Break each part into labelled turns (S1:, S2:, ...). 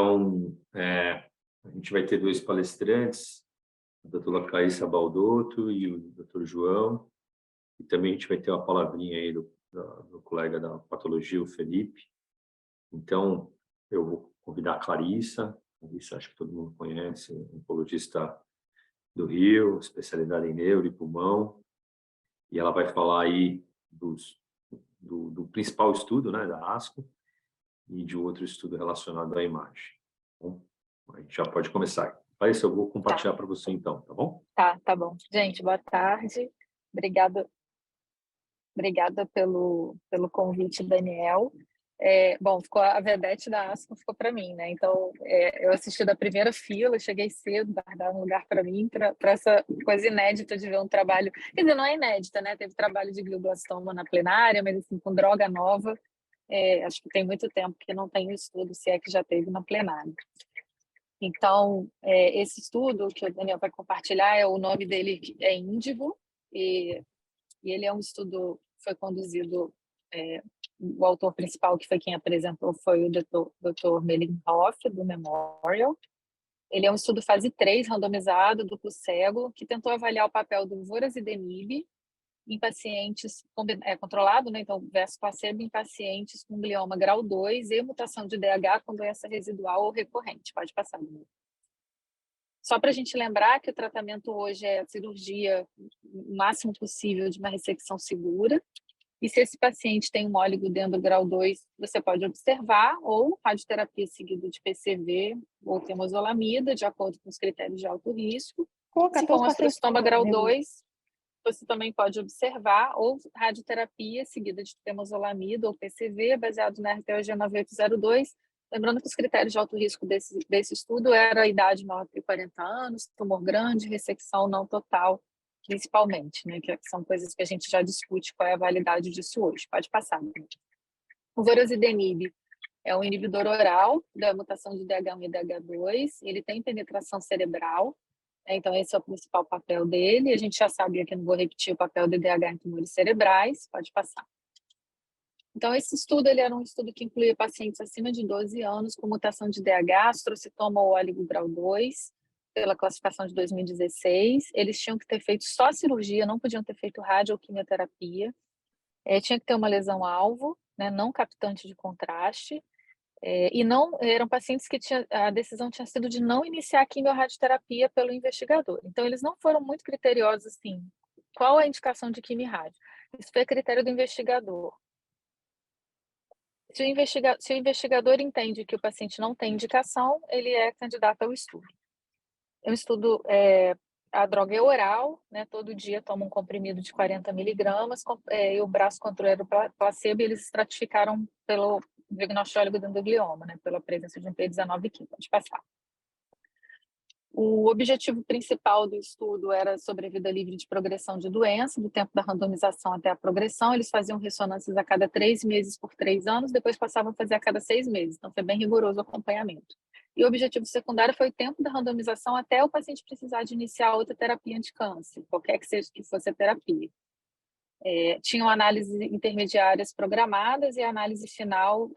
S1: Então, a gente vai ter dois palestrantes, a doutora Clarissa Baldotto e o doutor João, e também a gente vai ter uma palavrinha aí do colega da patologia, o Felipe. Então, eu vou convidar a Clarissa, acho que todo mundo conhece, oncologista do Rio, especialidade em neuro e pulmão, e ela vai falar aí do principal estudo, né, da ASCO, e de outro estudo relacionado à imagem. Bom, a gente já pode começar. Clarissa, eu vou compartilhar para você então, tá bom?
S2: Tá bom. Gente, boa tarde. Obrigada pelo convite, Daniel. Bom, a vedete da ASCO ficou para mim, né? Então, eu assisti da primeira fila, cheguei cedo, guardaram um lugar para mim, para essa coisa inédita de ver um trabalho. Quer dizer, não é inédita, né? Teve trabalho de glioblastoma na plenária, mas assim, com droga nova. Acho que tem muito tempo que não tem estudo, se é que já teve na plenária. Então, esse estudo que o Daniel vai compartilhar, o nome dele é Índigo, e ele é um estudo que foi conduzido, o autor principal, que foi quem apresentou, foi o Dr. Mellinghoff, do Memorial. Ele é um estudo fase 3, randomizado, duplo cego, que tentou avaliar o papel do vorasidenib em pacientes controlado, né? Então, versus placebo em pacientes com glioma grau 2 e mutação de DH com doença residual ou recorrente. Pode passar, né? Só para a gente lembrar que o tratamento hoje é a cirurgia o máximo possível de uma ressecção segura. E se esse paciente tem um oligodendro grau 2, você pode observar, ou radioterapia seguida de PCV ou temozolomida, de acordo com os critérios de alto risco. Se for um astrocitoma grau 2, você também pode observar, ou radioterapia seguida de temozolomida ou PCV, baseado na RTOG 9802. Lembrando que os critérios de alto risco desse estudo era a idade maior de 40 anos, tumor grande, ressecção não total, principalmente, né? Que são coisas que a gente já discute qual é a validade disso hoje. Pode passar. Né? O vorasidenib é um inibidor oral da mutação de DH1 e DH2, ele tem penetração cerebral, então esse é o principal papel dele. A gente já sabia que eu não vou repetir o papel do DH em tumores cerebrais, pode passar. Então, esse estudo ele era um estudo que incluía pacientes acima de 12 anos com mutação de DH, astrocitoma ou óligo grau 2, pela classificação de 2016. Eles tinham que ter feito só cirurgia, não podiam ter feito rádio ou quimioterapia. Tinha que ter uma lesão-alvo, né, não captante de contraste. E não eram pacientes que a decisão tinha sido de não iniciar a quimiorradioterapia pelo investigador. Então, eles não foram muito criteriosos assim. Qual a indicação de quimio-rádio? Isso foi critério do investigador. Se o investigador entende que o paciente não tem indicação, ele é candidato ao estudo. É um estudo, a droga é oral, né? Todo dia toma um comprimido de 40 miligramas, e o braço controle era o placebo, e eles estratificaram pelo diagnóstico de oligodendroglioma, né? Pela presença de um P19 pode passar. O objetivo principal do estudo era sobrevida livre de progressão de doença, do tempo da randomização até a progressão. Eles faziam ressonâncias a cada 3 meses por 3 anos, depois passavam a fazer a cada 6 meses. Então, foi bem rigoroso o acompanhamento. E o objetivo secundário foi o tempo da randomização até o paciente precisar de iniciar outra terapia anticâncer, qualquer que fosse a terapia. Tinham análises intermediárias programadas e a análise final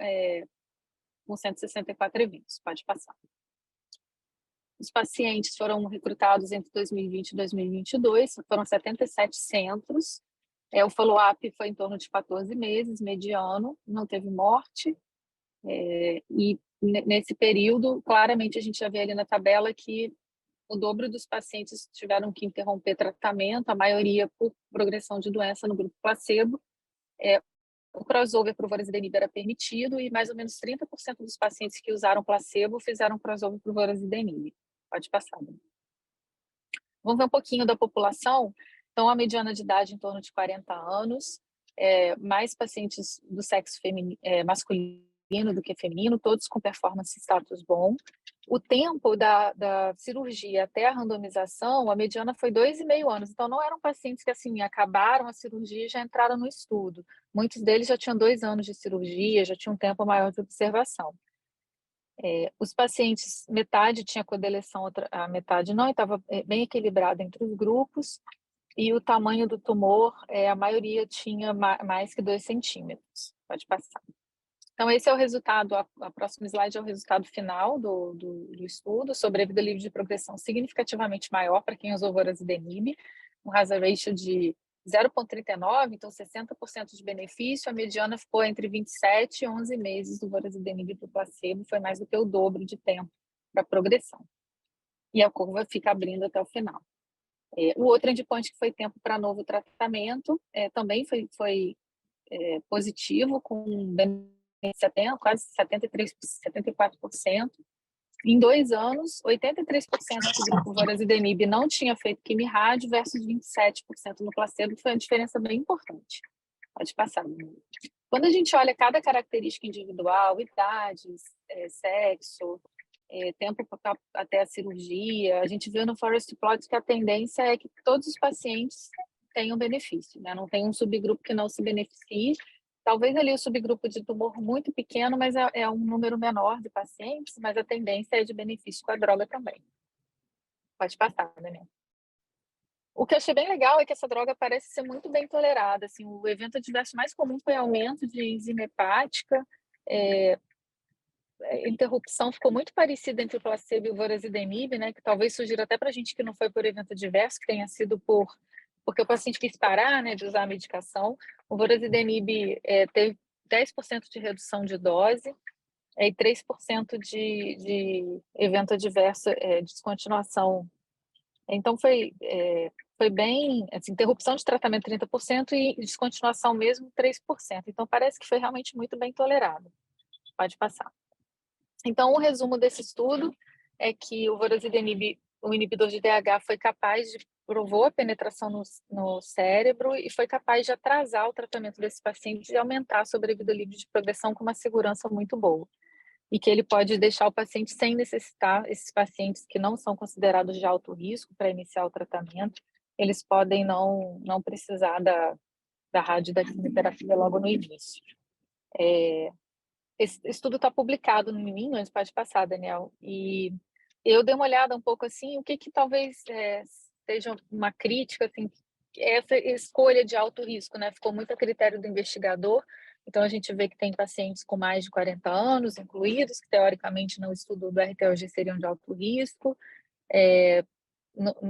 S2: com 164 eventos. Pode passar. Os pacientes foram recrutados entre 2020 e 2022, foram 77 centros. O follow-up foi em torno de 14 meses, mediano, não teve morte. E nesse período, claramente, a gente já vê ali na tabela que o dobro dos pacientes tiveram que interromper tratamento, a maioria por progressão de doença no grupo placebo. O crossover para o vorasidenib era permitido e mais ou menos 30% dos pacientes que usaram placebo fizeram crossover para o vorasidenib. Pode passar. Né? Vamos ver um pouquinho da população. Então, a mediana de idade em torno de 40 anos, mais pacientes do sexo masculino do que feminino, todos com performance status bom. O tempo da cirurgia até a randomização, a mediana foi 2,5 anos. Então, não eram pacientes que assim acabaram a cirurgia e já entraram no estudo. Muitos deles já tinham 2 anos de cirurgia, já tinham um tempo maior de observação. Os pacientes, metade tinha codeleção, a metade não, e estava bem equilibrado entre os grupos, e o tamanho do tumor, a maioria tinha mais que 2 centímetros. Pode passar. Então, esse é o resultado, a próxima slide é o resultado final do estudo, sobrevida livre de progressão significativamente maior para quem usou vorasidenib, um hazard ratio de 0,39, então 60% de benefício, a mediana ficou entre 27 e 11 meses do vorasidenib para o placebo, foi mais do que o dobro de tempo para progressão. E a curva fica abrindo até o final. O outro endpoint que foi tempo para novo tratamento, também foi positivo, com quase 73%, 74%. Em 2 anos, 83% do grupo vorasidenib não tinha feito quimio-rádio versus 27% no placebo, foi uma diferença bem importante. Pode passar. Quando a gente olha cada característica individual, idades, sexo, tempo até a cirurgia, a gente vê no Forest Plot que a tendência é que todos os pacientes tenham benefício, né? Não tem um subgrupo que não se beneficie. Talvez ali o subgrupo de tumor muito pequeno, mas é um número menor de pacientes, mas a tendência é de benefício com a droga também. Pode passar, Daniel. O que eu achei bem legal é que essa droga parece ser muito bem tolerada. Assim, o evento adverso mais comum foi aumento de enzima hepática, interrupção ficou muito parecida entre o placebo e o vorasidenib, né? Que talvez sugira até para a gente que não foi por evento adverso, que tenha sido porque o paciente quis parar, né, de usar a medicação. O vorasidenib teve 10% de redução de dose e 3% de evento adverso, descontinuação. Então, foi bem, assim, interrupção de tratamento 30% e descontinuação mesmo 3%. Então, parece que foi realmente muito bem tolerado. Pode passar. Então, o resumo desse estudo é que o vorasidenib, o inibidor de DH, provou a penetração no cérebro e foi capaz de atrasar o tratamento desses pacientes e aumentar a sobrevida livre de progressão com uma segurança muito boa. E que ele pode deixar o paciente sem necessitar, esses pacientes que não são considerados de alto risco para iniciar o tratamento, eles podem não precisar da rádio e da quimioterapia logo no início. Esse estudo está publicado no New England, pode passar, Daniel, e eu dei uma olhada um pouco assim, o que talvez seja uma crítica, assim, essa escolha de alto risco, né? Ficou muito a critério do investigador, então a gente vê que tem pacientes com mais de 40 anos incluídos, que teoricamente no estudo do RTOG seriam de alto risco,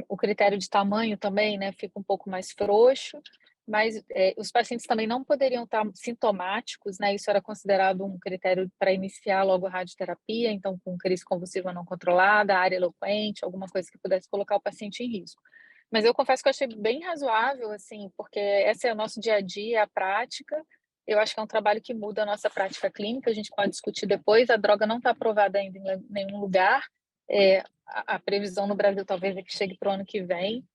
S2: o critério de tamanho também, né, fica um pouco mais frouxo, mas os pacientes também não poderiam estar sintomáticos, né, isso era considerado um critério para iniciar logo a radioterapia, então com crise convulsiva não controlada, área eloquente, alguma coisa que pudesse colocar o paciente em risco. Mas eu confesso que eu achei bem razoável, assim, porque esse é o nosso dia a dia, a prática, eu acho que é um trabalho que muda a nossa prática clínica, a gente pode discutir depois, a droga não está aprovada ainda em nenhum lugar, a previsão no Brasil talvez é que chegue para o ano que vem,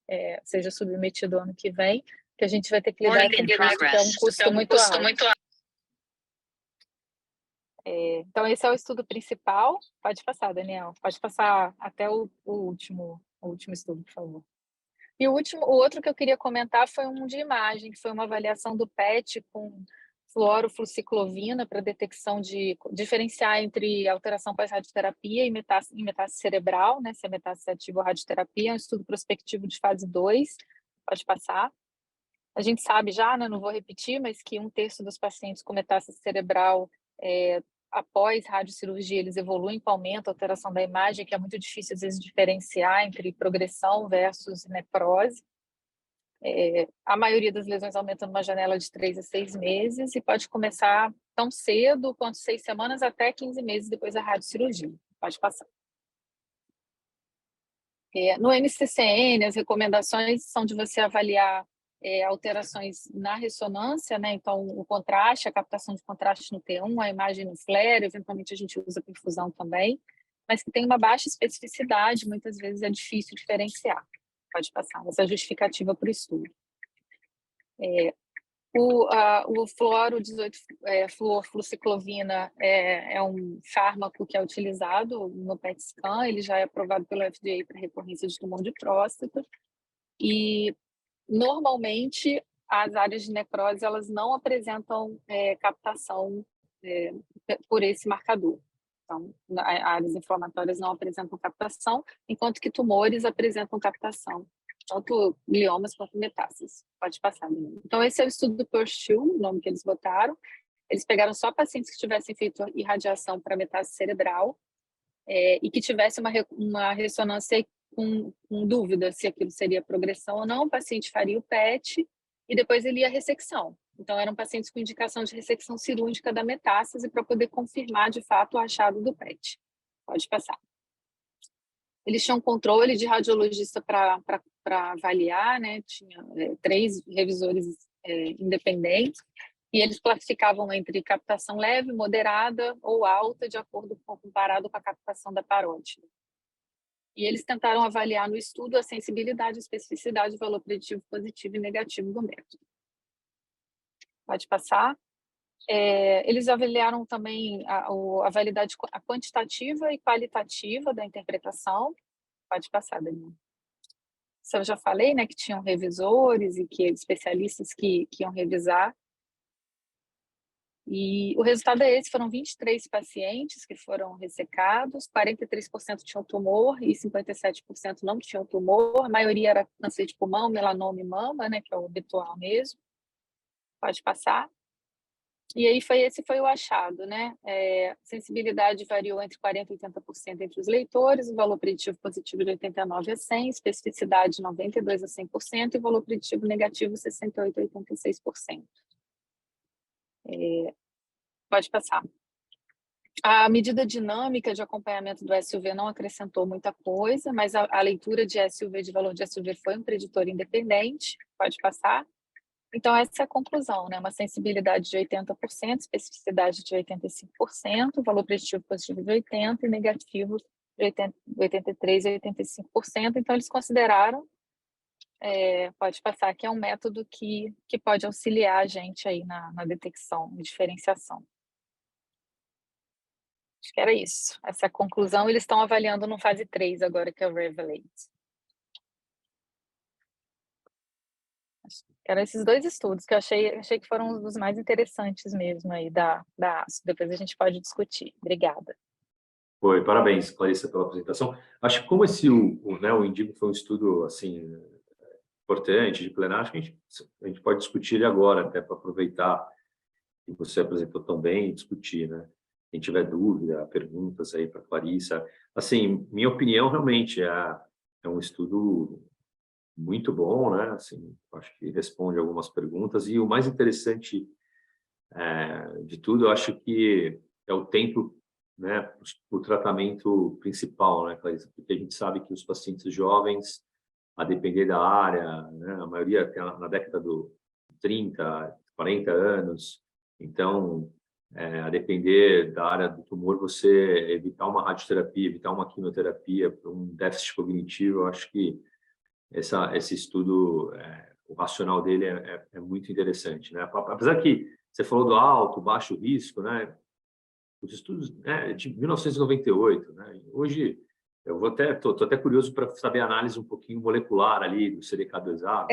S2: seja submetido ano que vem, que a gente vai ter que lidar com isso, que é um custo muito alto. Então, esse é o estudo principal. Pode passar, Daniel. Pode passar até o último estudo, por favor. E o outro que eu queria comentar foi um de imagem, que foi uma avaliação do PET com fluorofluciclovina para detecção de diferenciar entre alteração pós-radioterapia e metástase cerebral, né, se é metástase ativa ou radioterapia, é um estudo prospectivo de fase 2, pode passar. A gente sabe já, né, não vou repetir, mas que 1/3 dos pacientes com metástase cerebral, após radiocirurgia, eles evoluem com aumento, alteração da imagem, que é muito difícil, às vezes, diferenciar entre progressão versus necrose. A maioria das lesões aumenta numa janela de 3 a 6 meses e pode começar tão cedo quanto 6 semanas até 15 meses depois da radiocirurgia. Pode passar. No NCCN, as recomendações são de você avaliar alterações na ressonância, né? Então, o contraste, a captação de contraste no T1, a imagem no FLAIR, eventualmente a gente usa perfusão também, mas que tem uma baixa especificidade, muitas vezes é difícil diferenciar. Pode passar, essa é a justificativa para o estudo. O fluoro 18, fluorfluciclovina é um fármaco que é utilizado no PET scan, ele já é aprovado pelo FDA para recorrência de tumor de próstata, e normalmente as áreas de necrose elas não apresentam captação por esse marcador. Então, áreas inflamatórias não apresentam captação, enquanto que tumores apresentam captação, tanto gliomas quanto metástases. Pode passar, menina. Então, esse é o estudo do PURSUE, o nome que eles botaram. Eles pegaram só pacientes que tivessem feito irradiação para metástase cerebral e que tivesse uma ressonância com dúvida se aquilo seria progressão ou não. O paciente faria o PET e depois ele ia à ressecção. Então, eram pacientes com indicação de ressecção cirúrgica da metástase para poder confirmar, de fato, o achado do PET. Pode passar. Eles tinham controle de radiologista para avaliar, né? Tinha 3 revisores independentes, e eles classificavam entre captação leve, moderada ou alta, de acordo comparado com a captação da parótida. E eles tentaram avaliar no estudo a sensibilidade, especificidade, valor preditivo positivo e negativo do método. Pode passar. Eles avaliaram também a validade quantitativa e qualitativa da interpretação. Pode passar, Daniel. Isso eu já falei, né, que tinham revisores e que especialistas que iam revisar. E o resultado é esse: foram 23 pacientes que foram ressecados, 43% tinham tumor e 57% não tinham tumor. A maioria era câncer de pulmão, melanoma e mama, né, que é o habitual mesmo. Pode passar. E aí esse foi o achado, né? Sensibilidade variou entre 40% e 80% entre os leitores, o valor preditivo positivo de 89% a 100%, especificidade de 92% a 100% e valor preditivo negativo 68% a 86%. Pode passar. A medida dinâmica de acompanhamento do SUV não acrescentou muita coisa, mas a leitura de SUV, de valor de SUV, foi um preditor independente. Pode passar. Então, essa é a conclusão, né? Uma sensibilidade de 80%, especificidade de 85%, valor preditivo positivo de 80% e negativo de 83% a 85%. Então, eles consideraram, pode passar, que é um método que pode auxiliar a gente aí na detecção e diferenciação. Acho que era isso. Essa é a conclusão. Eles estão avaliando no fase 3 agora, que é o Revelate. Eram esses 2 estudos que eu achei que foram os mais interessantes mesmo aí da ASCO. Depois a gente pode discutir. Obrigada.
S1: Parabéns, Clarissa, pela apresentação. Acho que como o INDIGO foi um estudo assim importante, de plenário, acho que a gente pode discutir ele agora, até para aproveitar que você apresentou tão bem e discutir, né? Quem tiver dúvida, perguntas aí para Clarissa. Assim, minha opinião realmente é um estudo muito bom, né? Assim, acho que responde algumas perguntas, e o mais interessante de tudo, eu acho que é o tempo, né, o tratamento principal, né, Clarissa? Porque a gente sabe que os pacientes jovens, a depender da área, né, a maioria tem na década do 30, 40 anos, então, a depender da área do tumor, você evitar uma radioterapia, evitar uma quimioterapia para um déficit cognitivo, eu acho que esse estudo, o racional dele é muito interessante, né? Apesar que você falou do alto, baixo risco, né? Os estudos, né, de 1998, né? Hoje eu tô até curioso para saber a análise um pouquinho molecular ali do CDK2A.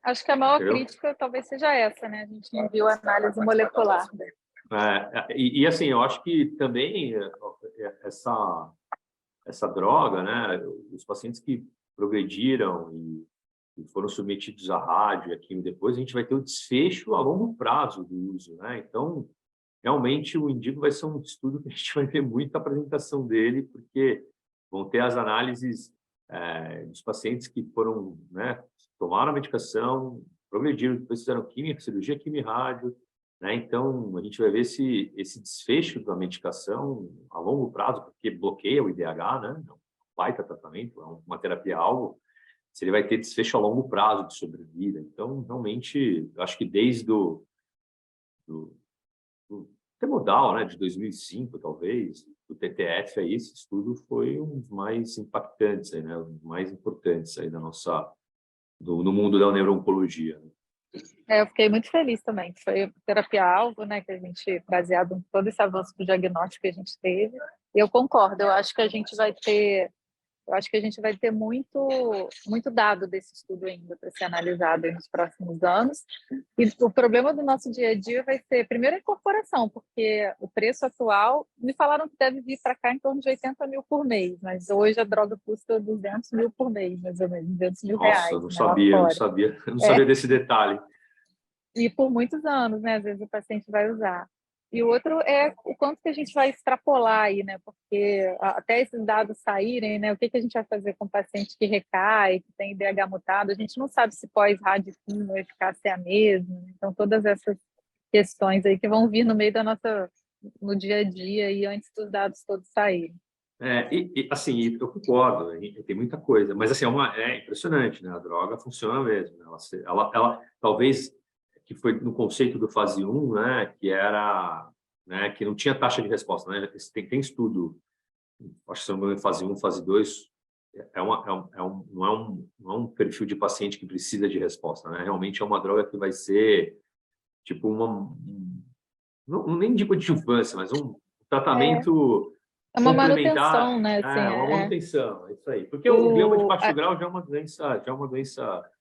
S2: Acho que a maior
S1: entendeu?
S2: crítica talvez seja essa, né? A gente não viu a análise molecular.
S1: E assim, eu acho que também essa droga, né? Os pacientes que progrediram e foram submetidos à rádio e aquilo depois, a gente vai ter o desfecho a longo prazo do uso, né? Então, realmente, o INDIGO vai ser um estudo que a gente vai ver muita apresentação dele, porque vão ter as análises dos pacientes que foram, né, tomaram a medicação, progrediram, depois fizeram química, cirurgia, quimio e rádio, né? Então, a gente vai ver esse desfecho da medicação a longo prazo, porque bloqueia o IDH, né? É um baita tratamento, é uma terapia-alvo, se ele vai ter desfecho a longo prazo de sobrevida. Então, realmente, eu acho que desde o Temodal, né, de 2005, talvez, o TTF, aí, esse estudo foi um dos mais impactantes, aí, né, um dos mais importantes aí no mundo da neuro-oncologia.
S2: Eu fiquei muito feliz também. Foi terapia-alvo, né, que a gente, baseado em todo esse avanço do diagnóstico que a gente teve. Eu concordo, eu acho que a gente vai ter muito dado desse estudo ainda para ser analisado nos próximos anos. E o problema do nosso dia a dia vai ser, primeiro, a incorporação, porque o preço atual, me falaram que deve vir para cá em torno de 80 mil por mês, mas hoje a droga custa 200 mil por mês, mais ou menos, 200 mil reais.
S1: Nossa, eu não sabia desse detalhe.
S2: E por muitos anos, né? Às vezes o paciente vai usar. E o outro é o quanto que a gente vai extrapolar aí, né? Porque até esses dados saírem, né? O que que a gente vai fazer com o paciente que recai, que tem IDH mutado? A gente não sabe se pós-radicina a eficácia é a mesma, né? Então, todas essas questões aí que vão vir no meio da nossa, no dia a dia e antes dos dados todos saírem.
S1: Assim, eu concordo, tem muita coisa, mas assim, é impressionante, né? A droga funciona mesmo, né? Ela talvez, que foi no conceito do fase 1, né? Que era, né? Que não tinha taxa de resposta, né? Tem estudo, acho que se não me engano, fase 1, fase 2, não é um perfil de paciente que precisa de resposta, né? Realmente é uma droga que vai ser tipo não nem digo adjuvância, mas um
S2: É,
S1: tratamento
S2: é uma manutenção,
S1: complementar,
S2: né? Assim,
S1: uma manutenção, é isso aí. Porque o glioma de
S2: o,
S1: baixo grau já é uma doença,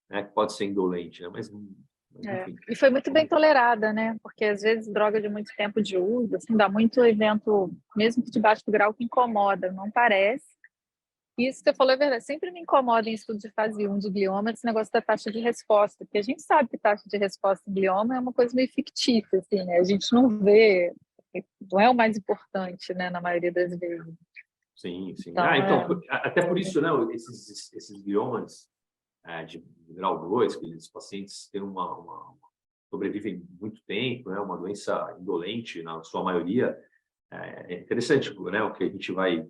S1: né, que pode ser indolente, né? Mas enfim.
S2: E foi muito bem tolerada, né? Porque às vezes droga de muito tempo de uso, assim, dá muito evento, mesmo que de baixo grau, que incomoda, não parece. E isso que você falou é verdade. Sempre me incomoda em estudo de fase 1 de glioma esse negócio da taxa de resposta, porque a gente sabe que taxa de resposta em glioma é uma coisa meio fictícia, assim, né? A gente não vê, não é o mais importante, né, na maioria das vezes.
S1: Sim, sim.
S2: Então,
S1: Até por isso, né, esses gliomas de grau 2, que esses pacientes têm sobrevivem muito tempo, né, uma doença indolente na sua maioria. É interessante, né, o que a gente vai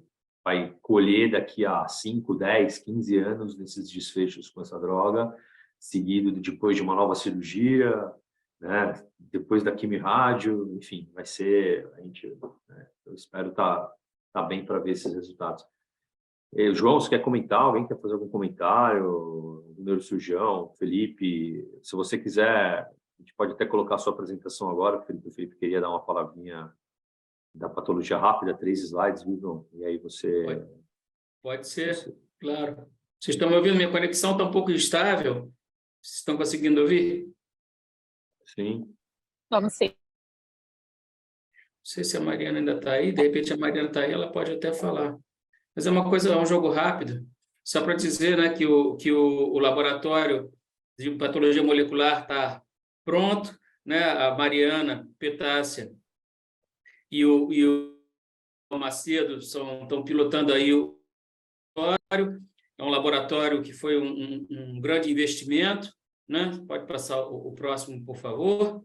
S1: colher daqui a 5, 10, 15 anos nesses desfechos com essa droga, seguido depois de uma nova cirurgia, né, depois da quimio-rádio, enfim, vai ser, né, eu espero tá bem para ver esses resultados. João, você quer comentar? Alguém quer fazer algum comentário? O neurocirurgião, Felipe, se você quiser, a gente pode até colocar a sua apresentação agora, Felipe. O Felipe queria dar uma palavrinha da patologia rápida, 3 slides, viu, João? E aí
S3: Pode ser, claro. Vocês estão me ouvindo? Minha conexão está um pouco instável. Vocês estão conseguindo ouvir?
S1: Sim.
S2: vamos sim.
S3: Não sei se a Mariana ainda está aí. De repente, a Mariana está aí, ela pode até falar. Mas é um jogo rápido. Só para dizer, né, que o laboratório de patologia molecular está pronto, né? A Mariana Petácia e o Macedo estão pilotando aí o laboratório. É um laboratório que foi um grande investimento, né? Pode passar o próximo, por favor.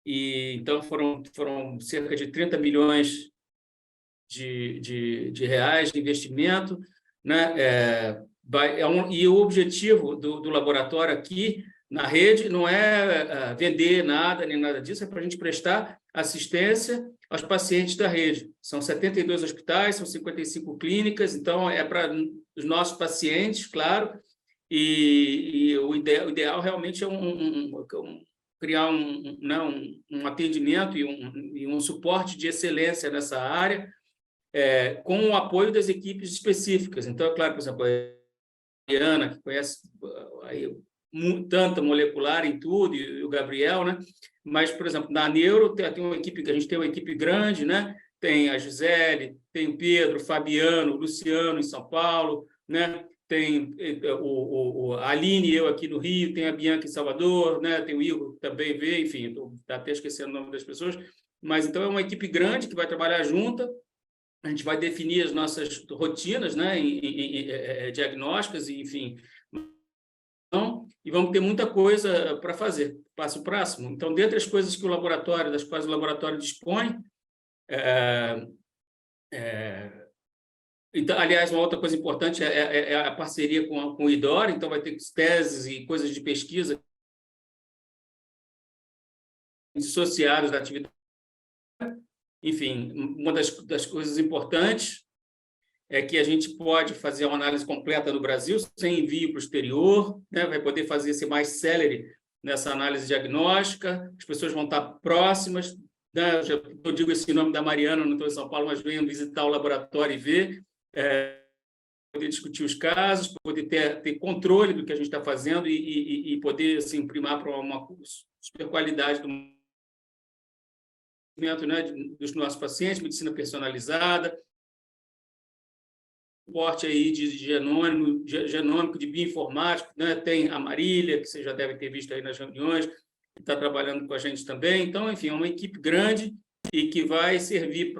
S3: E então foram cerca de 30 milhões de reais de investimento, né? E o objetivo do laboratório aqui na rede não é vender nada, nem nada disso, é para a gente prestar assistência aos pacientes da rede. São 72 hospitais, são 55 clínicas, então é para os nossos pacientes, claro, e o ideal realmente é criar um atendimento e um suporte de excelência nessa área, com o apoio das equipes específicas. Então, é claro, por exemplo, a Diana, que conhece aí, tanta molecular em tudo, e o Gabriel, né? Mas, por exemplo, na Neuro, tem uma equipe, que a gente tem uma equipe grande, né? Tem a Gisele, tem o Pedro, o Fabiano, o Luciano em São Paulo, né? Tem a Aline, eu aqui no Rio, tem a Bianca em Salvador, né? Tem o Igor também, enfim, estou até esquecendo o nome das pessoas, mas então é uma equipe grande que vai trabalhar junta. A gente vai definir as nossas rotinas, né, diagnósticas, enfim, e vamos ter muita coisa para fazer, passo a próximo. Então, dentre as coisas das quais o laboratório dispõe, então, aliás, uma outra coisa importante é a parceria com o IDOR, então vai ter teses e coisas de pesquisa dissociadas da atividade. Enfim, uma das coisas importantes é que a gente pode fazer uma análise completa no Brasil, sem envio para o exterior, né? Vai poder ser mais célere nessa análise diagnóstica, as pessoas vão estar próximas, né? Eu digo esse nome da Mariana, não estou em São Paulo, mas venham visitar o laboratório e ver, poder discutir os casos, poder ter controle do que a gente está fazendo e poder assim, primar para uma super qualidade do né, dos nossos pacientes, medicina personalizada, suporte aí de genômico, de bioinformático, né? Tem a Marília, que vocês já devem ter visto aí nas reuniões, que está trabalhando com a gente também. Então, enfim, é uma equipe grande e que vai servir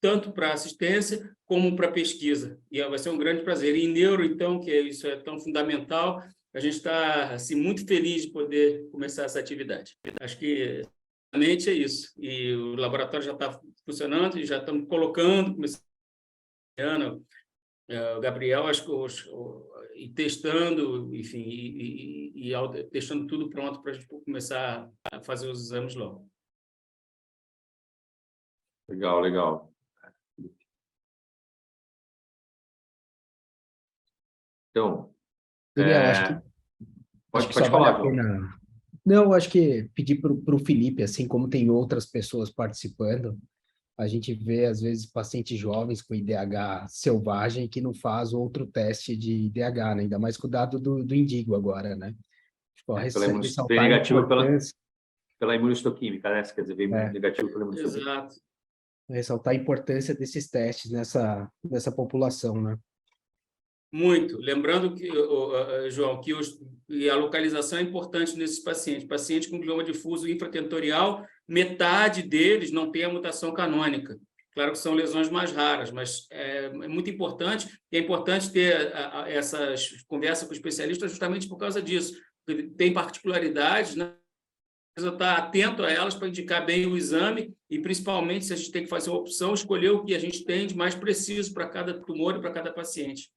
S3: tanto para assistência como para pesquisa. E vai ser um grande prazer. E em neuro, então, que isso é tão fundamental, a gente está assim, muito feliz de poder começar essa atividade. Acho que realmente é isso. E o laboratório já está funcionando e já estamos começando, o Gabriel, acho que e testando, enfim, deixando tudo pronto para a gente começar a fazer os exames logo.
S1: Legal, legal. Então,
S4: Daniel, acho que
S1: pode
S4: só vale
S1: falar,
S4: a
S1: João.
S4: pena. Não, acho que pedir para o Felipe, assim como tem outras pessoas participando, a gente vê, às vezes, pacientes jovens com IDH selvagem que não faz outro teste de IDH, né? Ainda mais com o dado do Indigo agora, né? Tipo,
S1: Veio
S4: ressaltar a
S1: negativo
S4: importância,
S1: pela imunistoquímica, né? Quer dizer, veio
S4: É.
S1: negativo pela imunistoquímica.
S3: Exato.
S4: ressaltar a importância desses testes nessa população, né?
S3: Muito. Lembrando que, João, que a localização é importante nesses pacientes. Paciente com glioma difuso infratentorial, metade deles não tem a mutação canônica. Claro que são lesões mais raras, mas é muito importante. E é importante ter essas conversas com o especialista justamente por causa disso. Porque tem particularidades, né? Precisa estar atento a elas para indicar bem o exame e, principalmente, se a gente tem que fazer uma opção, escolher o que a gente tem de mais preciso para cada tumor e para cada paciente.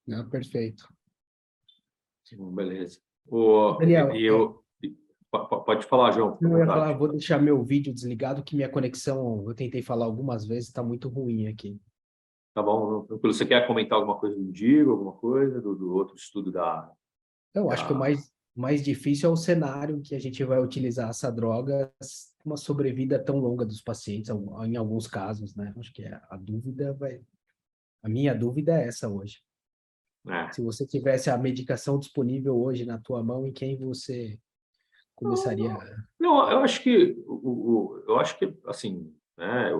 S4: Não, perfeito.
S1: Beleza.
S4: Daniel,
S1: Pode falar, João.
S4: eu ia falar, vou deixar meu vídeo desligado, que minha conexão, eu tentei falar algumas vezes, está muito ruim aqui.
S1: Tá bom, tranquilo. Você quer comentar alguma coisa do Indigo, alguma coisa do outro estudo da...
S4: Eu acho que o mais difícil é o cenário que a gente vai utilizar essa droga, uma sobrevida tão longa dos pacientes, em alguns casos, né? Acho que a minha dúvida é essa hoje. Se você tivesse a medicação disponível hoje na tua mão, em quem você começaria?
S1: Não, eu acho que assim, né,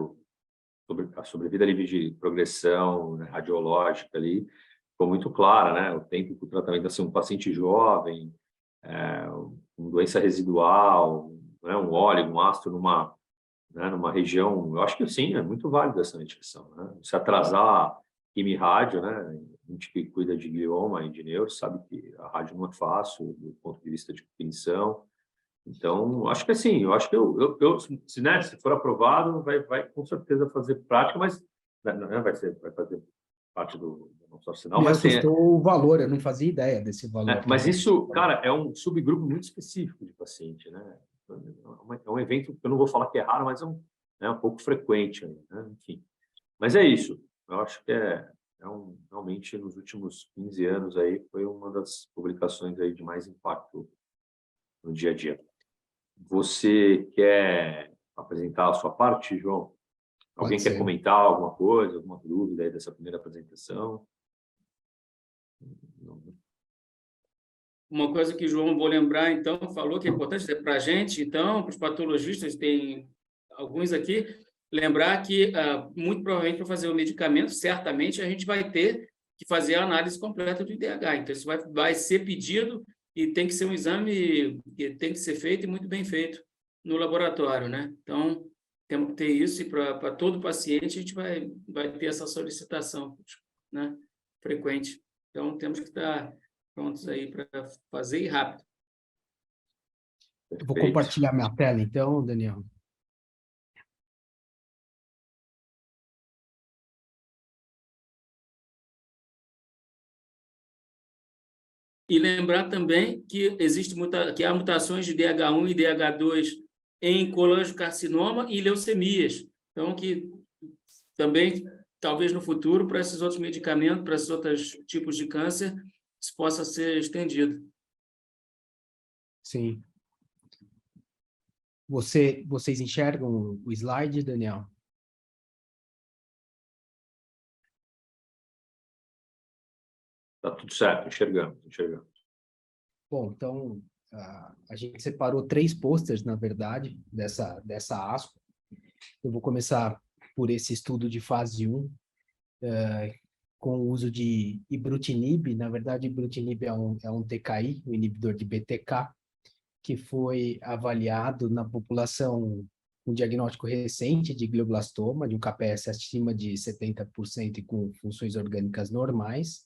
S1: a sobrevida livre de progressão, né, radiológica ali ficou muito clara, né? O tempo para o tratamento, assim, um paciente jovem, com doença residual, né, um óleo, um ácido numa região, eu acho que sim, é muito válido essa medicação, né? Se atrasar quimio-rádio, né? A gente que cuida de glioma e de neuro sabe que a rádio não é fácil do ponto de vista de cognição. Então, acho que assim, eu acho que se for aprovado, vai com certeza fazer prática, mas não vai fazer parte do nosso arsenal,
S4: Me
S1: mas
S4: assustou o valor, eu não fazia ideia desse valor.
S1: mas isso, cara, é um subgrupo muito específico de paciente, né? É um evento que eu não vou falar que é raro, mas é um pouco frequente, né? Enfim. Mas é isso. Eu acho que realmente nos últimos 15 anos aí foi uma das publicações aí de mais impacto no dia a dia. Você quer apresentar a sua parte, João? Alguém quer comentar alguma coisa, alguma dúvida aí dessa primeira apresentação?
S3: Uma coisa que o João, vou lembrar, então, falou que é importante para a gente, então, para os patologistas, tem alguns aqui, lembrar que, muito provavelmente, para fazer o medicamento, certamente a gente vai ter que fazer a análise completa do IDH. Então, isso vai ser pedido e tem que ser um exame que tem que ser feito e muito bem feito no laboratório, né? Então, temos que ter isso e para todo paciente a gente vai ter essa solicitação, né, frequente. Então, temos que estar prontos aí para fazer e rápido.
S4: Eu vou compartilhar minha tela, então, Daniel.
S3: E lembrar também que que há mutações de DH1 e DH2 em colangiocarcinoma e leucemias. Então, que também, talvez no futuro, para esses outros medicamentos, para esses outros tipos de câncer, isso possa ser estendido.
S4: Sim. Vocês enxergam o slide, Daniel?
S1: Tá tudo certo, enxergamos.
S4: Bom, então, a gente separou 3 posters, na verdade, dessa ASCO. Eu vou começar por esse estudo de fase 1, com o uso de ibrutinib. Na verdade, ibrutinib é um TKI, um inibidor de BTK, que foi avaliado na população com diagnóstico recente de glioblastoma, de um KPS acima de 70% e com funções orgânicas normais,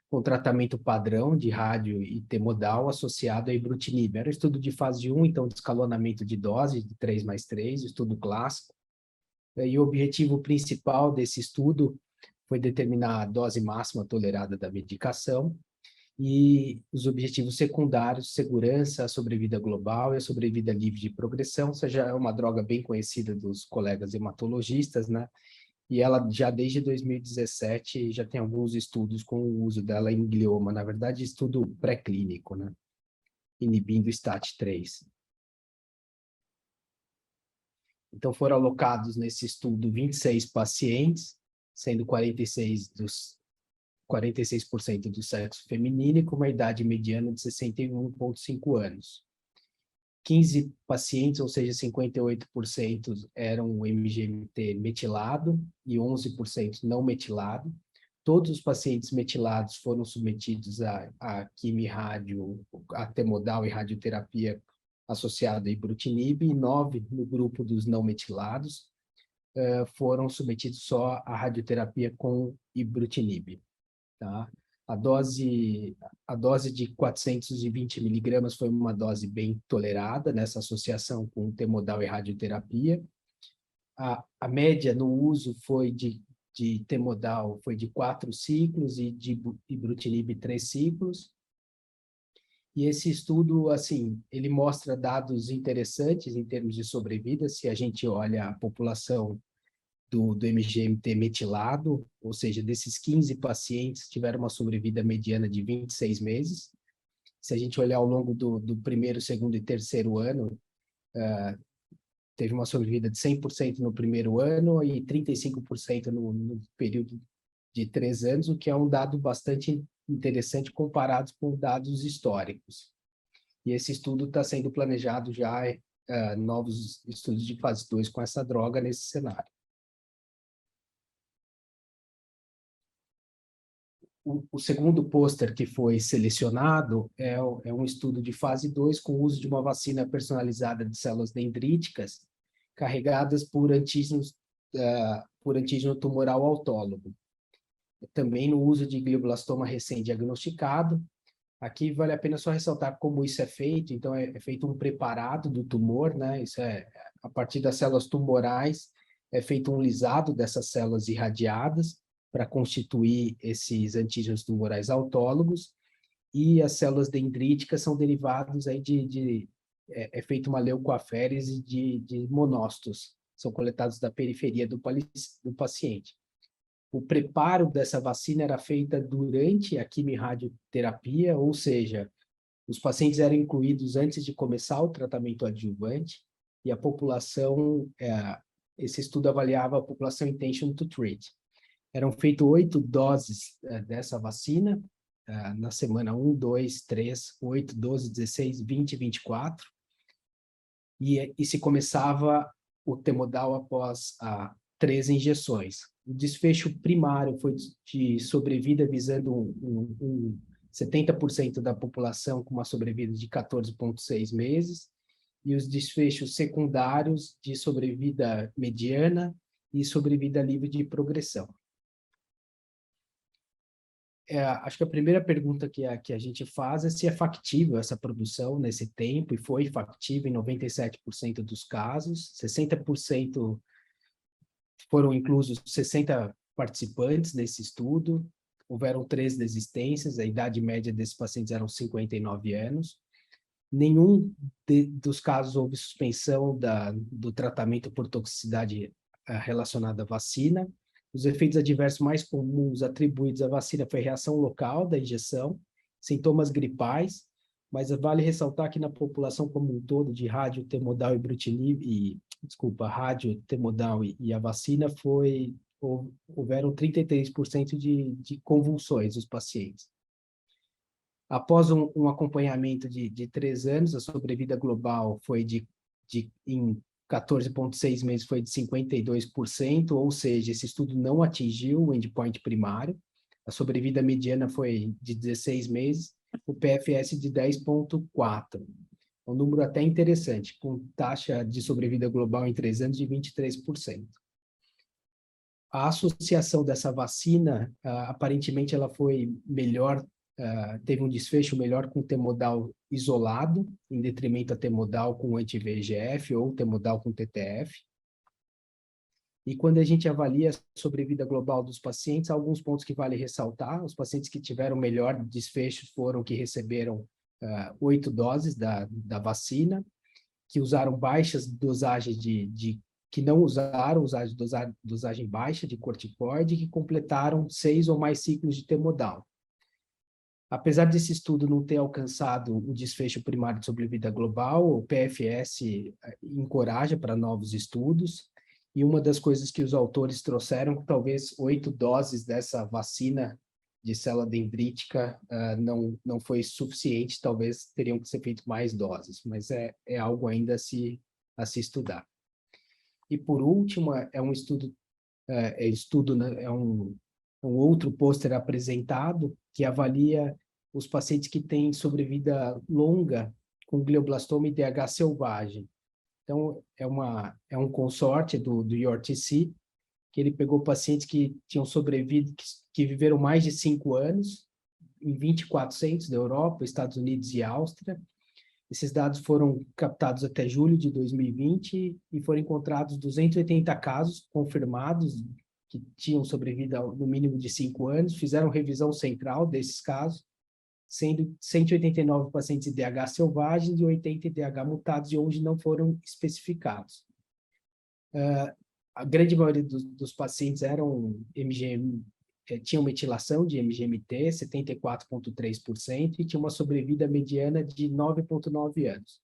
S4: com tratamento padrão de rádio e T-modal associado a ibrutinib. Era um estudo de fase 1, então de escalonamento de dose de 3+3, estudo clássico. E o objetivo principal desse estudo foi determinar a dose máxima tolerada da medicação e os objetivos secundários, segurança, a sobrevida global e a sobrevida livre de progressão. Ou seja, é uma droga bem conhecida dos colegas hematologistas, né? E ela já desde 2017 já tem alguns estudos com o uso dela em glioma, na verdade estudo pré-clínico, né? Inibindo STAT3. Então foram alocados nesse estudo 26 pacientes, sendo 46% do sexo feminino e com uma idade mediana de 61,5 anos. 15 pacientes, ou seja, 58% eram MGMT metilado e 11% não metilado. Todos os pacientes metilados foram submetidos a quimio-rádio, a T-modal e radioterapia associada a ibrutinib, e 9 no grupo dos não metilados foram submetidos só à radioterapia com ibrutinib. Tá? A dose de 420 miligramas foi uma dose bem tolerada nessa associação com T-modal e radioterapia. A média no uso foi de T-modal foi de 4 ciclos e de ibrutinib 3 ciclos. E esse estudo, assim, ele mostra dados interessantes em termos de sobrevida, se a gente olha a população do MGMT metilado, ou seja, desses 15 pacientes tiveram uma sobrevida mediana de 26 meses. Se a gente olhar ao longo do primeiro, segundo e terceiro ano, teve uma sobrevida de 100% no primeiro ano e 35% no período de 3 anos, o que é um dado bastante interessante comparado com dados históricos. E esse estudo está sendo planejado já, novos estudos de fase 2 com essa droga nesse cenário. O segundo pôster que foi selecionado é um estudo de fase 2 com o uso de uma vacina personalizada de células dendríticas carregadas por antígeno tumoral autólogo. Também no uso de glioblastoma recém-diagnosticado. Aqui vale a pena só ressaltar como isso é feito. Então, é feito um preparado do tumor, né? Isso a partir das células tumorais, é feito um lisado dessas células irradiadas para constituir esses antígenos tumorais autólogos, e as células dendríticas são derivados aí é feita uma leucoaférese de monócitos, são coletados da periferia do paciente. O preparo dessa vacina era feita durante a quimio-radioterapia, ou seja, os pacientes eram incluídos antes de começar o tratamento adjuvante, e a população, esse estudo avaliava a população intention to treat. Eram feitas 8 doses dessa vacina, na semana 1, 2, 3, 8, 12, 16, 20 e 24, e se começava o T-modal após 3 injeções. O desfecho primário foi de sobrevida visando 70% da população com uma sobrevida de 14,6 meses, e os desfechos secundários de sobrevida mediana e sobrevida livre de progressão. Acho que a primeira pergunta que a gente faz é se é factível essa produção nesse tempo, e foi factível em 97% dos casos. 60% foram inclusos 60 participantes nesse estudo, houveram 3 desistências, a idade média desses pacientes eram 59 anos. Nenhum dos casos houve suspensão do tratamento por toxicidade relacionada à vacina. Os efeitos adversos mais comuns atribuídos à vacina foi reação local da injeção, sintomas gripais, mas vale ressaltar que na população como um todo de rádio T-modal e ibrutinib, rádio T-modal e a vacina houveram 33% de convulsões dos pacientes. Após um acompanhamento de 3 anos, a sobrevida global foi em 14,6 meses foi de 52%, ou seja, esse estudo não atingiu o endpoint primário. A sobrevida mediana foi de 16 meses, o PFS de 10,4. um número até interessante, com taxa de sobrevida global em 3 anos de 23%. A associação dessa vacina, aparentemente, ela foi melhor, teve um desfecho melhor com temodal isolado, em detrimento a temodal com anti-VEGF ou temodal com TTF. E quando a gente avalia a sobrevida global dos pacientes, há alguns pontos que vale ressaltar. Os pacientes que tiveram melhor desfecho foram que receberam 8 doses da vacina, que usaram baixas dosagens que não usaram dosagem baixa de corticoide, que completaram 6 ou mais ciclos de temodal. Apesar desse estudo não ter alcançado o desfecho primário de sobrevida global, o PFS encoraja para novos estudos, e uma das coisas que os autores trouxeram, que talvez 8 doses dessa vacina de célula dendrítica não foi suficiente, talvez teriam que ser feito mais doses, mas é algo ainda a se estudar. E por último, é um outro pôster apresentado que avalia os pacientes que têm sobrevida longa com glioblastoma e DH selvagem. Então, é um consorte do IORTC, que ele pegou pacientes que tinham sobrevivido, que viveram mais de 5 anos, em 24 centros da Europa, Estados Unidos e Áustria. Esses dados foram captados até julho de 2020 e foram encontrados 280 casos confirmados que tinham sobrevivido no mínimo de 5 anos, fizeram revisão central desses casos, sendo 189 pacientes IDH selvagens e 80 IDH mutados, e onde não foram especificados. A grande maioria dos pacientes eram tinham metilação de MGMT, 74,3%, e tinha uma sobrevida mediana de 9,9 anos.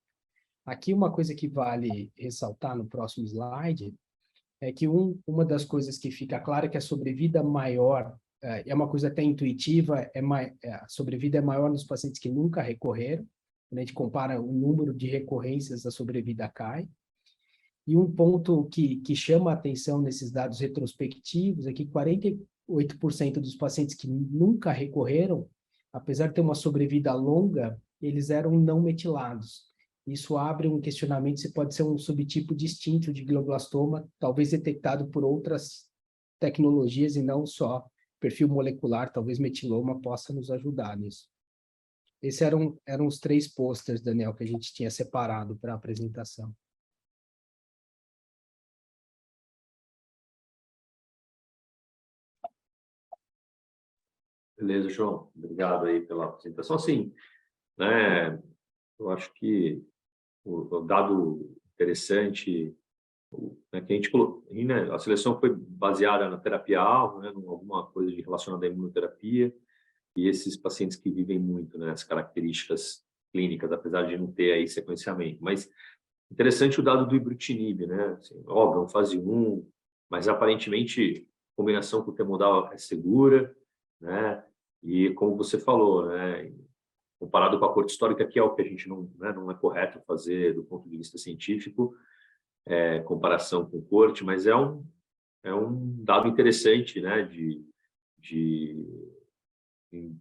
S4: Aqui uma coisa que vale ressaltar no próximo slide é que uma das coisas que fica clara é que a sobrevida maior, é uma coisa até intuitiva, a sobrevida é maior nos pacientes que nunca recorreram. Quando a gente compara o número de recorrências, a sobrevida cai. E um ponto que chama a atenção nesses dados retrospectivos é que 48% dos pacientes que nunca recorreram, apesar de ter uma sobrevida longa, eles eram não metilados. Isso abre um questionamento se pode ser um subtipo distinto de glioblastoma, talvez detectado por outras tecnologias e não só perfil molecular, talvez metiloma possa nos ajudar nisso. Esses eram os 3 posters, Daniel, que a gente tinha separado para a apresentação.
S1: Beleza, João. Obrigado aí pela apresentação. Sim, né, eu acho que o dado interessante, né, que a gente colocou, né, a seleção foi baseada na terapia-alvo, né, em alguma coisa relacionada à imunoterapia, e esses pacientes que vivem muito, né, as características clínicas, apesar de não ter aí sequenciamento. Mas interessante o dado do ibrutinib, né? Assim, óbvio, fase 1, mas aparentemente a combinação com o temodal é segura, né? E como você falou, né, comparado com a corte histórica, que é o que a gente não é correto fazer do ponto de vista científico, comparação com corte, mas é um dado interessante, né, em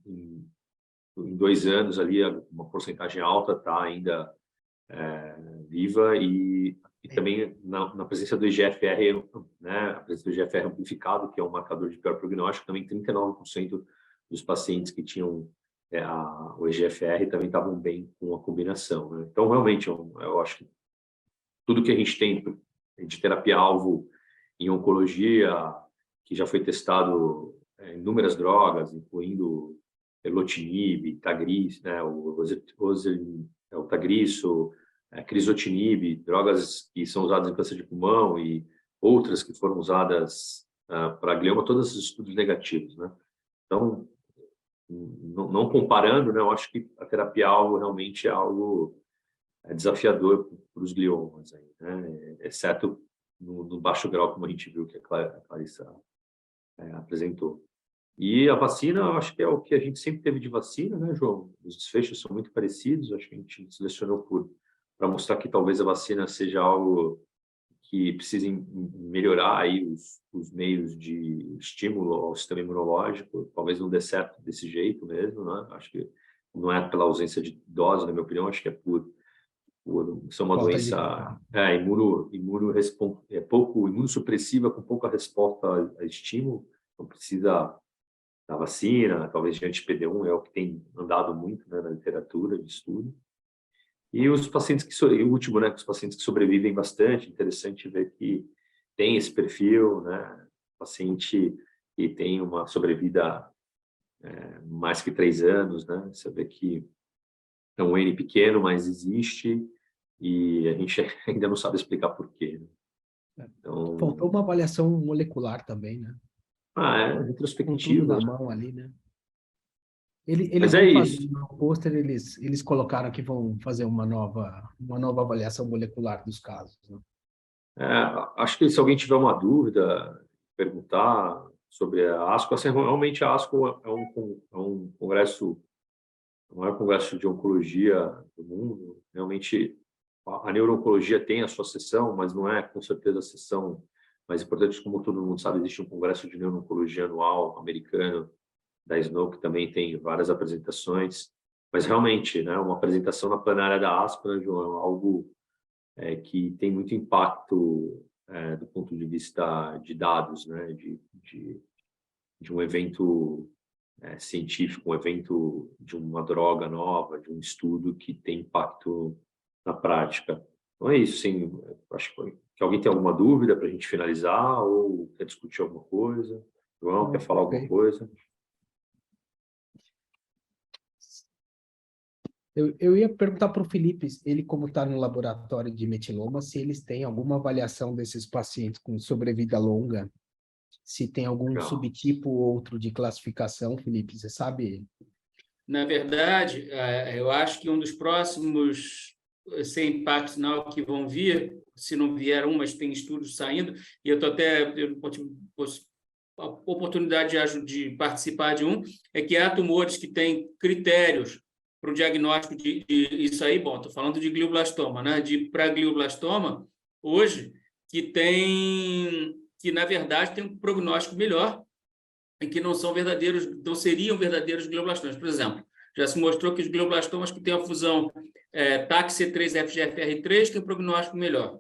S1: 2 anos ali, uma porcentagem alta está ainda viva, e também na presença do IGFR, né, a presença do IGFR amplificado, que é um marcador de pior prognóstico, também 39% dos pacientes que tinham o IGFR também estavam bem com a combinação, né? Então, realmente, eu acho que tudo que a gente tem de terapia-alvo em oncologia, que já foi testado em inúmeras drogas, incluindo erlotinib, Tagrisso, né, o Tagrisso, crizotinib, drogas que são usadas em câncer de pulmão e outras que foram usadas para glioma, todos os estudos negativos, né? Então, não comparando, né, eu acho que a terapia-alvo realmente é algo desafiador para os gliomas, aí, né? Exceto no baixo grau, como a gente viu que a Clarissa apresentou. E a vacina, eu acho que é o que a gente sempre teve de vacina, né, João? Os desfechos são muito parecidos, acho que a gente selecionou para mostrar que talvez a vacina seja algo que precise melhorar aí os meios de estímulo ao sistema imunológico, talvez não dê certo desse jeito mesmo, né? Acho que não é pela ausência de dose, na minha opinião, acho que é por Isso é uma
S4: Falta de-
S1: doença imunossupressiva, com pouca resposta a estímulo, então precisa da vacina, talvez de anti-PD1, é o que tem andado muito, né, na literatura de estudo. E os pacientes e o último, né, os pacientes que sobrevivem bastante, interessante ver que tem esse perfil, né, paciente que tem uma sobrevida mais que 3 anos, né, você vê que é um N pequeno, mas existe, e a gente ainda não sabe explicar por quê, né? Então,
S4: Faltou uma avaliação molecular também, né?
S1: é
S4: Com tudo
S1: retrospectiva,
S4: na mão ali, né? Eles
S1: mas é
S4: vão fazer
S1: isso.
S4: no pôster, eles colocaram que vão fazer uma nova avaliação molecular dos casos, né?
S1: Acho que se alguém tiver uma dúvida, perguntar sobre a ASCO, assim, realmente a ASCO é um congresso, o maior congresso de oncologia do mundo. Realmente, a neuro-oncologia tem a sua sessão, mas não é, com certeza, a sessão mais importante. Como todo mundo sabe, existe um congresso de neuro-oncologia anual americano, da SNO, que também tem várias apresentações. Mas, realmente, né, uma apresentação na plenária da ASCO, né, João, é algo que tem muito impacto do ponto de vista de dados, né, de um evento científico, um evento de uma droga nova, de um estudo que tem impacto na prática. Então é isso, sim. Acho que alguém tem alguma dúvida para a gente finalizar ou quer discutir alguma coisa? João, quer falar alguma
S4: Perfeito.
S1: coisa?
S4: Eu ia perguntar para o Felipe, ele como está no laboratório de metiloma, se eles têm alguma avaliação desses pacientes com sobrevida longa, se tem algum
S1: Legal.
S4: subtipo ou outro de classificação, Felipe, você sabe?
S3: Na verdade, eu acho que um dos próximos sem impacto sinal que vão vir, se não vier mas tem estudos saindo, e eu tive a oportunidade de participar de um, é que há tumores que têm critérios para o diagnóstico de isso aí, bom, estou falando de glioblastoma, né? Para glioblastoma, hoje, que na verdade tem um prognóstico melhor, e que não seriam verdadeiros glioblastomas. Por exemplo, já se mostrou que os glioblastomas que têm a fusão TAC-C3-FGFR3 têm um prognóstico melhor.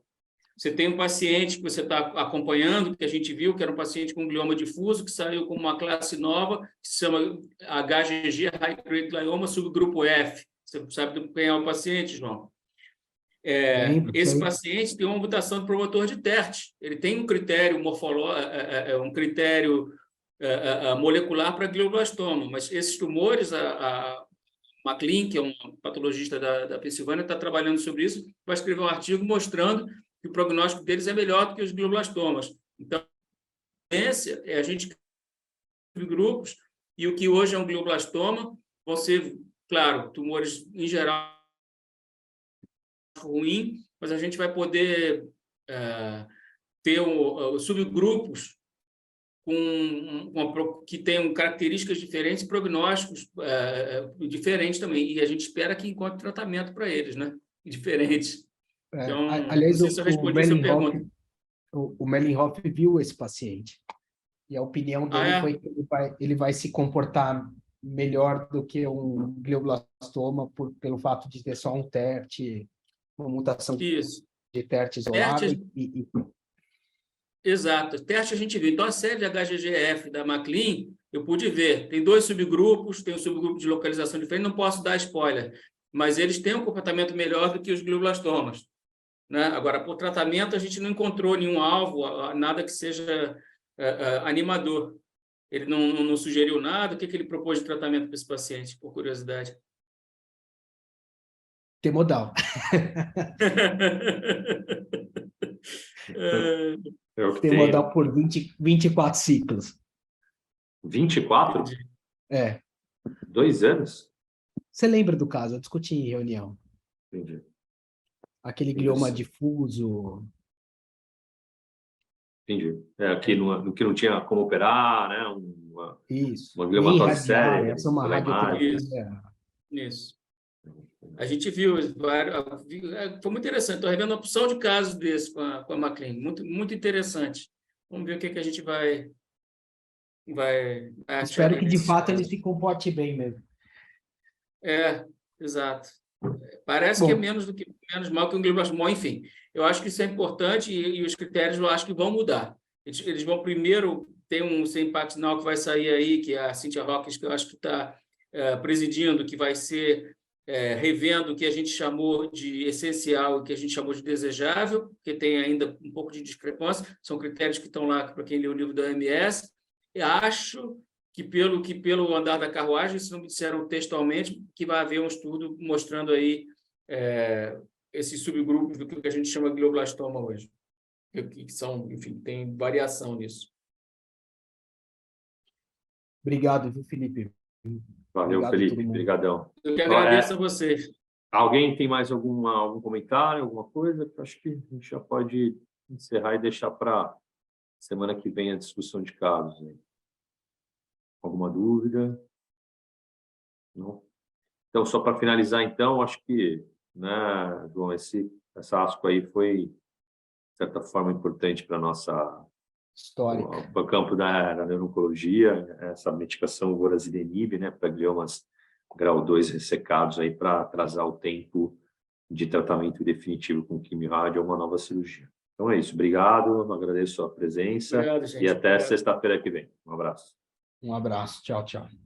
S3: Você tem um paciente que você está acompanhando, que a gente viu, que era um paciente com glioma difuso, que saiu com uma classe nova, que se chama HGG, High Grade Glioma, subgrupo F. Você sabe quem é o paciente, João? Esse paciente tem uma mutação do promotor de TERT. Ele tem um critério morfológico, um critério molecular para glioblastoma, mas esses tumores, a McLean, que é um patologista da Pensilvânia, está trabalhando sobre isso, vai escrever um artigo mostrando que o prognóstico deles é melhor do que os glioblastomas. Então, a tendência é a gente criar grupos, e o que hoje é um glioblastoma vão ser, claro, tumores em geral ruim, mas a gente vai poder ter subgrupos que tenham características diferentes e prognósticos diferentes também. E a gente espera que encontre tratamento para eles, né? Diferentes. Então,
S4: aliás,
S3: não sei se eu respondi essa pergunta.
S4: O Mellinhoff viu esse paciente. E a opinião dele foi que ele vai se comportar melhor do que um glioblastoma pelo fato de ter só um TERT, uma mutação de TERT isolado.
S3: Exato. Teste a gente viu. Então, a série de HGGF da McLean, eu pude ver. Tem 2 subgrupos, tem um subgrupo de localização diferente, não posso dar spoiler, mas eles têm um comportamento melhor do que os glioblastomas, né? Agora, por tratamento, a gente não encontrou nenhum alvo, nada que seja animador. Ele não sugeriu nada. O que ele propôs de tratamento para esse paciente, por curiosidade?
S4: Temodal. Temodal por 24 ciclos.
S1: 24? 2 anos?
S4: Você lembra do caso? Eu discuti em reunião.
S1: Entendi.
S4: Aquele glioma difuso.
S1: Entendi. Aqui no que não tinha como operar, né? Uma gliomatose séria.
S4: Essa é uma radioterapia.
S3: Isso. A gente viu, foi muito interessante. Estou revendo uma opção de casos desses com a McLean. Muito, muito interessante. Vamos ver o que a gente vai
S4: Espero que, de fato, ele se comporte bem mesmo.
S3: Exato. Parece que é menos mal que um glioblastoma. Enfim, eu acho que isso é importante e os critérios eu acho que vão mudar. Eles vão primeiro ter um Sempaxinal que vai sair aí, que é a Cynthia Hawkins, que eu acho que está presidindo, que vai ser revendo o que a gente chamou de essencial e que a gente chamou de desejável, porque tem ainda um pouco de discrepância, são critérios que estão lá para quem lê o livro da OMS. Eu acho que pelo andar da carruagem, se não me disseram textualmente, que vai haver um estudo mostrando aí esses subgrupos do que a gente chama de glioblastoma hoje, que são, enfim, tem variação nisso.
S4: Obrigado, viu, Felipe?
S1: Valeu,
S4: Obrigado a
S1: Felipe.
S4: todo mundo.
S1: Obrigadão.
S3: Eu que agradeço a vocês.
S1: Alguém tem mais algum comentário, alguma coisa? Acho que a gente já pode encerrar e deixar para semana que vem a discussão de casos. Né? Alguma dúvida? Não? Então, só para finalizar, então, acho que, né, João, essa ASCO aí foi, de certa forma, importante para nossa
S4: Histórica.
S1: para o campo da neurologia, essa medicação vorasidenib, né, para gliomas grau 2 ressecados aí para atrasar o tempo de tratamento definitivo com quimio-rádio ou uma nova cirurgia. Então é isso. Obrigado, agradeço a presença.
S3: Obrigado, gente.
S1: E até sexta-feira que vem. Um abraço.
S4: Um abraço. Tchau, tchau.